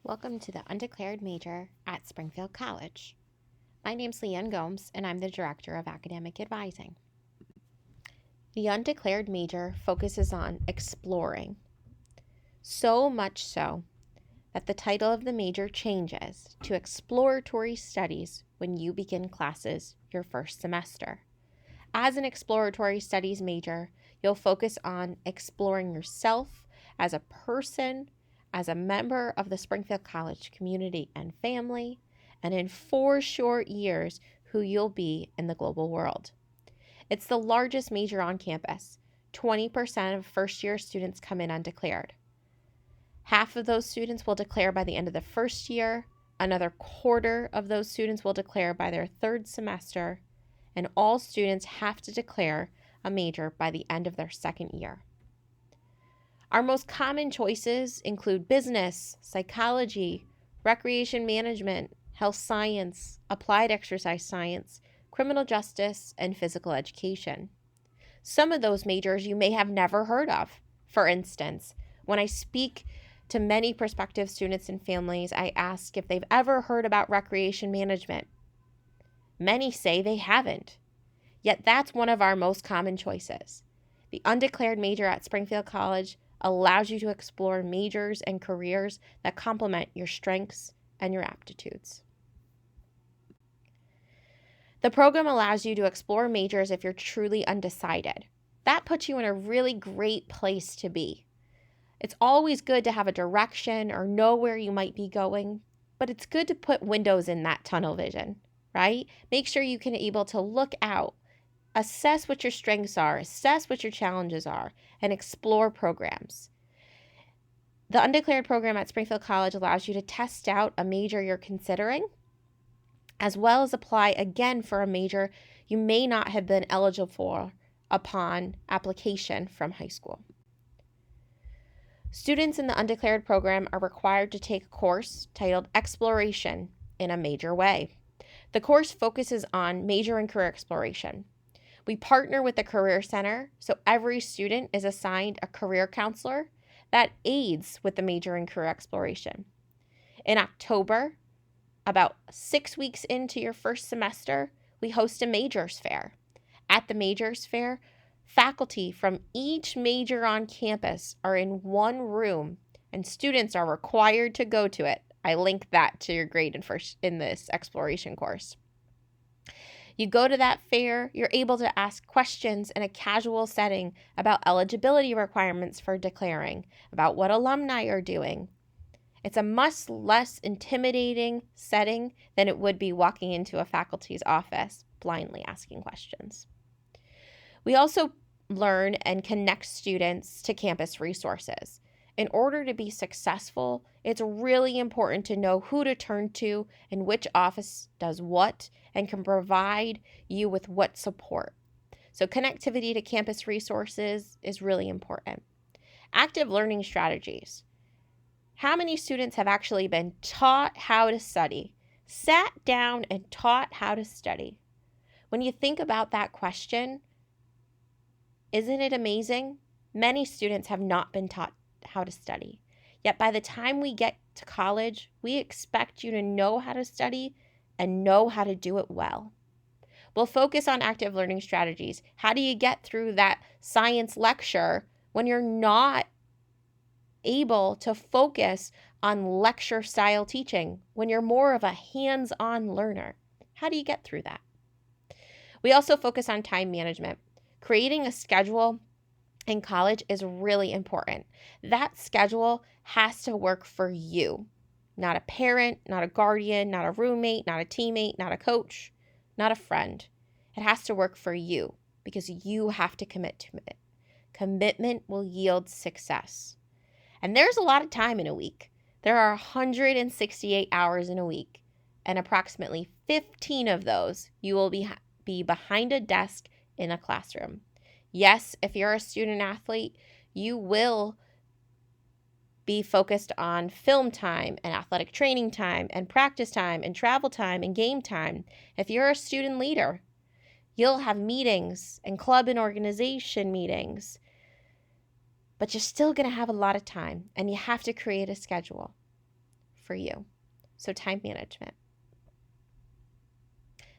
Welcome to the Undeclared Major at Springfield College. My name's Leanne Gomes, and I'm the Director of Academic Advising. The Undeclared Major focuses on exploring, so much so that the title of the major changes to Exploratory Studies when you begin classes your first semester. As an Exploratory Studies major, you'll focus on exploring yourself as a person, as a member of the Springfield College community and family, and in 4 short years, who you'll be in the global world. It's the largest major on campus. 20% of first-year students come in undeclared. Half of those students will declare by the end of the first year, another quarter of those students will declare by their third semester, and all students have to declare a major by the end of their second year. Our most common choices include business, psychology, recreation management, health science, applied exercise science, criminal justice, and physical education. Some of those majors you may have never heard of. For instance, when I speak to many prospective students and families, I ask if they've ever heard about recreation management. Many say they haven't. Yet that's one of our most common choices. The Undeclared Major at Springfield College allows you to explore majors and careers that complement your strengths and your aptitudes. The program allows you to explore majors if you're truly undecided. That puts you in a really great place to be. It's always good to have a direction or know where you might be going, but it's good to put windows in that tunnel vision, right? Make sure you can be able to look out, assess what your strengths are, assess what your challenges are, and explore programs. The Undeclared program at Springfield College allows you to test out a major you're considering, as well as apply again for a major you may not have been eligible for upon application from high school. Students in the Undeclared program are required to take a course titled Exploration in a Major Way. The course focuses on major and career exploration. We partner with the Career Center, so every student is assigned a career counselor that aids with the major and career exploration. In October, about 6 weeks into your first semester, we host a Majors Fair. At the Majors Fair, faculty from each major on campus are in one room, and students are required to go to it. I link that to your grade in this exploration course. You go to that fair, you're able to ask questions in a casual setting about eligibility requirements for declaring, about what alumni are doing. It's a much less intimidating setting than it would be walking into a faculty's office, blindly asking questions. We also learn and connect students to campus resources. In order to be successful, it's really important to know who to turn to and which office does what and can provide you with what support. So connectivity to campus resources is really important. Active learning strategies. How many students have actually been taught how to study, sat down and taught how to study? When you think about that question, isn't it amazing? Many students have not been taught how to study. Yet by the time we get to college, we expect you to know how to study and know how to do it well. We'll focus on active learning strategies. How do you get through that science lecture when you're not able to focus on lecture style teaching, when you're more of a hands-on learner? How do you get through that? We also focus on time management. Creating a schedule in college is really important. That schedule has to work for you, not a parent, not a guardian, not a roommate, not a teammate, not a coach, not a friend. It has to work for you because you have to commit to it. Commitment will yield success. And there's a lot of time in a week. There are 168 hours in a week, and approximately 15 of those you will be behind a desk in a classroom. Yes, if you're a student athlete, you will be focused on film time and athletic training time and practice time and travel time and game time. If you're a student leader, you'll have meetings and club and organization meetings, but you're still going to have a lot of time, and you have to create a schedule. for you. So time management.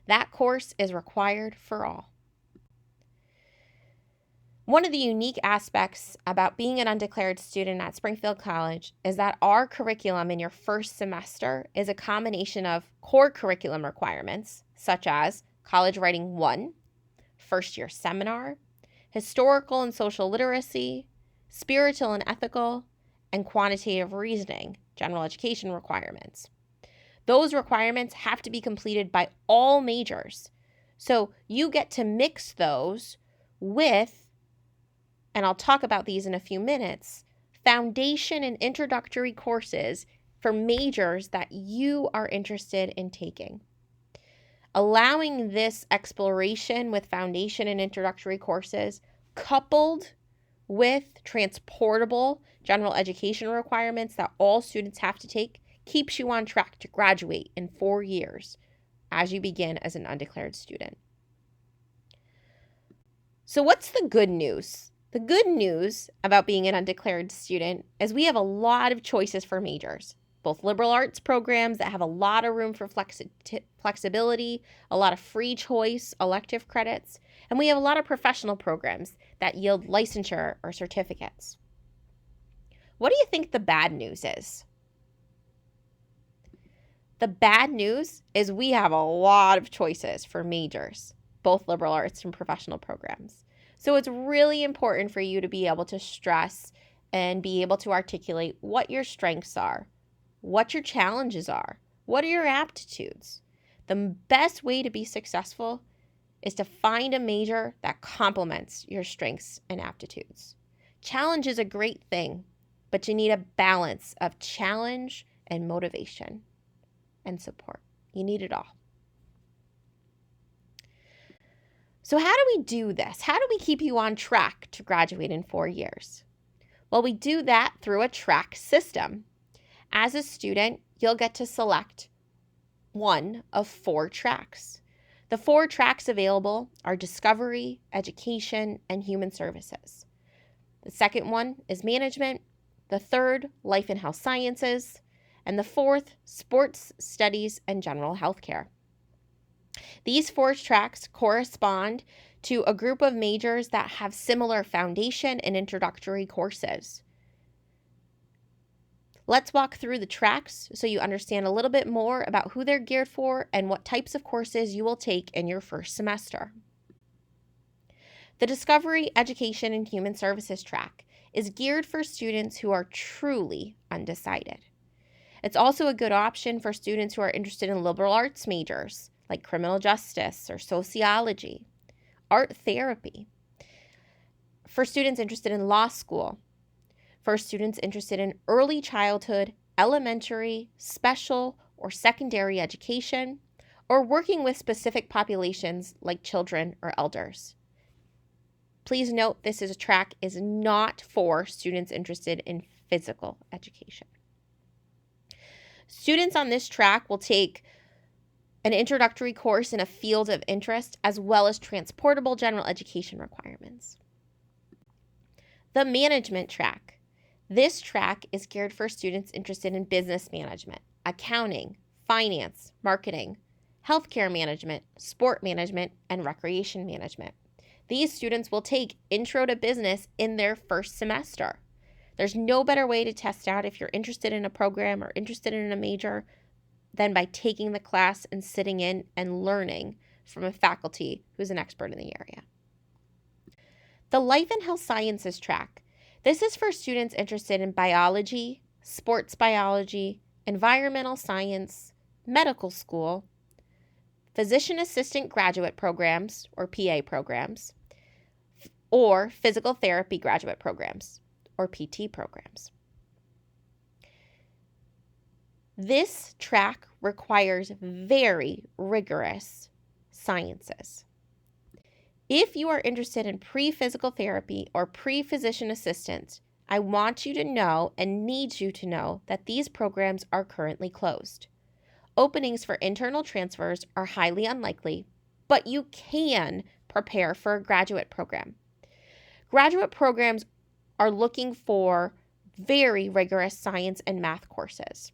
That course is required for all. One of the unique aspects about being an undeclared student at Springfield College is that our curriculum in your first semester is a combination of core curriculum requirements, such as College Writing 1, first year seminar, historical and social literacy, spiritual and ethical, and quantitative reasoning, general education requirements. Those requirements have to be completed by all majors. So you get to mix those with, and I'll talk about these in a few minutes, foundation and introductory courses for majors that you are interested in taking. Allowing this exploration with foundation and introductory courses coupled with transportable general education requirements that all students have to take keeps you on track to graduate in 4 years as you begin as an undeclared student. So what's the good news? The good news about being an undeclared student is we have a lot of choices for majors, both liberal arts programs that have a lot of room for flexibility, a lot of free choice elective credits, and we have a lot of professional programs that yield licensure or certificates. What do you think the bad news is? The bad news is we have a lot of choices for majors, both liberal arts and professional programs. So it's really important for you to be able to stress and be able to articulate what your strengths are, what your challenges are, what are your aptitudes. The best way to be successful is to find a major that complements your strengths and aptitudes. Challenge is a great thing, but you need a balance of challenge and motivation and support. You need it all. So how do we do this? How do we keep you on track to graduate in 4 years? Well, we do that through a track system. As a student, you'll get to select one of 4 tracks. The 4 tracks available are Discovery, Education, and Human Services. The second one is Management, the third, Life and Health Sciences, and the fourth, Sports Studies and General Healthcare. These 4 tracks correspond to a group of majors that have similar foundation and introductory courses. Let's walk through the tracks so you understand a little bit more about who they're geared for and what types of courses you will take in your first semester. The Discovery, Education, and Human Services track is geared for students who are truly undecided. It's also a good option for students who are interested in liberal arts majors like criminal justice or sociology, art therapy, for students interested in law school, for students interested in early childhood, elementary, special, or secondary education, or working with specific populations like children or elders. Please note this track is not for students interested in physical education. Students on this track will take an introductory course in a field of interest, as well as transportable general education requirements. The Management track. This track is geared for students interested in business management, accounting, finance, marketing, healthcare management, sport management, and recreation management. These students will take Intro to Business in their first semester. There's no better way to test out if you're interested in a program or interested in a major than by taking the class and sitting in and learning from a faculty who's an expert in the area. The Life and Health Sciences track. This is for students interested in biology, sports biology, environmental science, medical school, physician assistant graduate programs or PA programs, or physical therapy graduate programs or PT programs. This track requires very rigorous sciences. If you are interested in pre-physical therapy or pre-physician assistant, I want you to know and need you to know that these programs are currently closed. Openings for internal transfers are highly unlikely, but you can prepare for a graduate program. Graduate programs are looking for very rigorous science and math courses.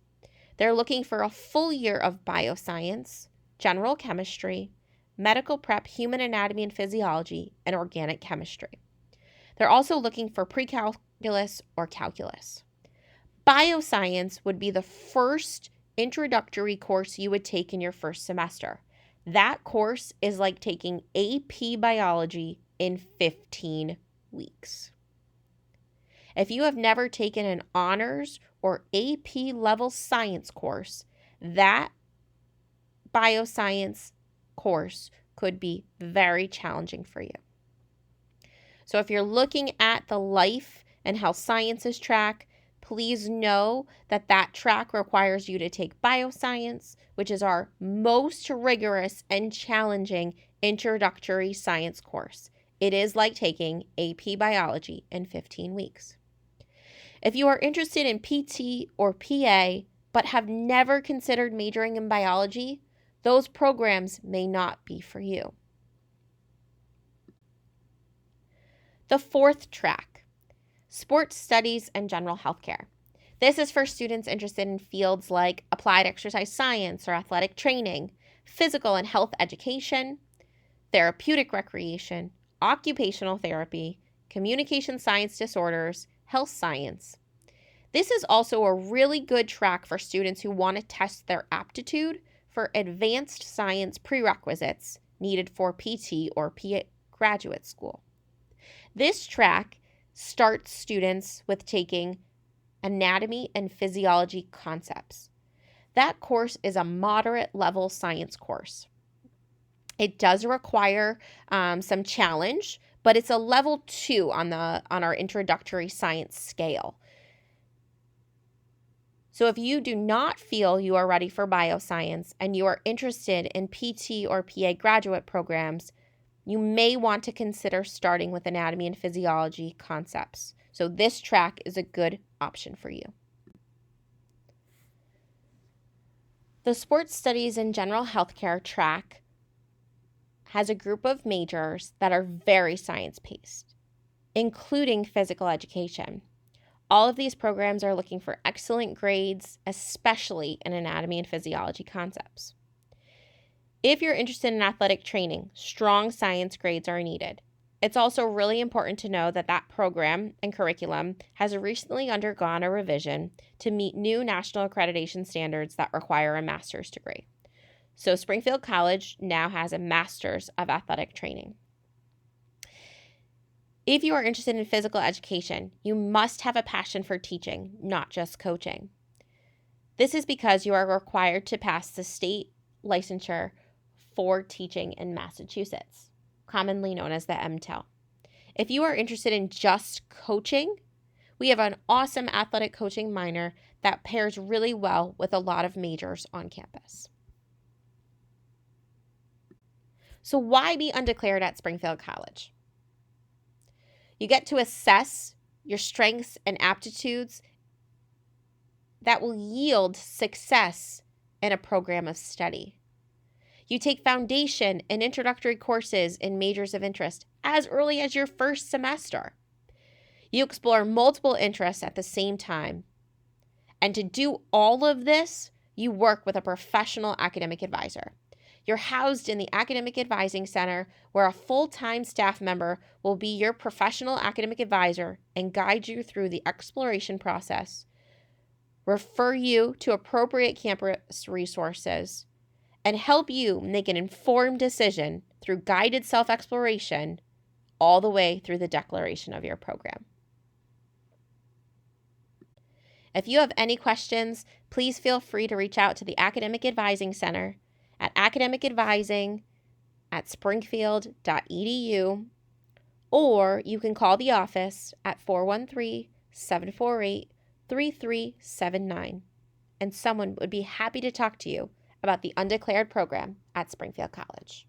They're looking for a full year of bioscience, general chemistry, medical prep, human anatomy and physiology, and organic chemistry. They're also looking for pre-calculus or calculus. Bioscience would be the first introductory course you would take in your first semester. That course is like taking AP biology in 15 weeks. If you have never taken an honors or AP level science course, that bioscience course could be very challenging for you. So if you're looking at the life and health sciences track, please know that that track requires you to take bioscience, which is our most rigorous and challenging introductory science course. It is like taking AP biology in 15 weeks. If you are interested in PT or PA, but have never considered majoring in biology, those programs may not be for you. The fourth track, sports studies and general healthcare. This is for students interested in fields like applied exercise science or athletic training, physical and health education, therapeutic recreation, occupational therapy, communication science disorders, health science. This is also a really good track for students who want to test their aptitude for advanced science prerequisites needed for PT or PA graduate school. This track starts students with taking anatomy and physiology concepts. That course is a moderate level science course. It does require some challenge, but it's a level 2 on our introductory science scale. So if you do not feel you are ready for bioscience and you are interested in PT or PA graduate programs, you may want to consider starting with anatomy and physiology concepts. So this track is a good option for you. The sports studies and general healthcare track has a group of majors that are very science-paced, including physical education. All of these programs are looking for excellent grades, especially in anatomy and physiology concepts. If you're interested in athletic training, strong science grades are needed. It's also really important to know that that program and curriculum has recently undergone a revision to meet new national accreditation standards that require a master's degree. So Springfield College now has a master's of athletic training. If you are interested in physical education, you must have a passion for teaching, not just coaching. This is because you are required to pass the state licensure for teaching in Massachusetts, commonly known as the MTEL. If you are interested in just coaching, we have an awesome athletic coaching minor that pairs really well with a lot of majors on campus. So why be undeclared at Springfield College? You get to assess your strengths and aptitudes that will yield success in a program of study. You take foundation and introductory courses in majors of interest as early as your first semester. You explore multiple interests at the same time. And to do all of this, you work with a professional academic advisor. You're housed in the Academic Advising Center, where a full-time staff member will be your professional academic advisor and guide you through the exploration process, refer you to appropriate campus resources, and help you make an informed decision through guided self-exploration all the way through the declaration of your program. If you have any questions, please feel free to reach out to the Academic Advising Center at academic-advising@springfield.edu, or you can call the office at 413-748-3379, and someone would be happy to talk to you about the Undeclared program at Springfield College.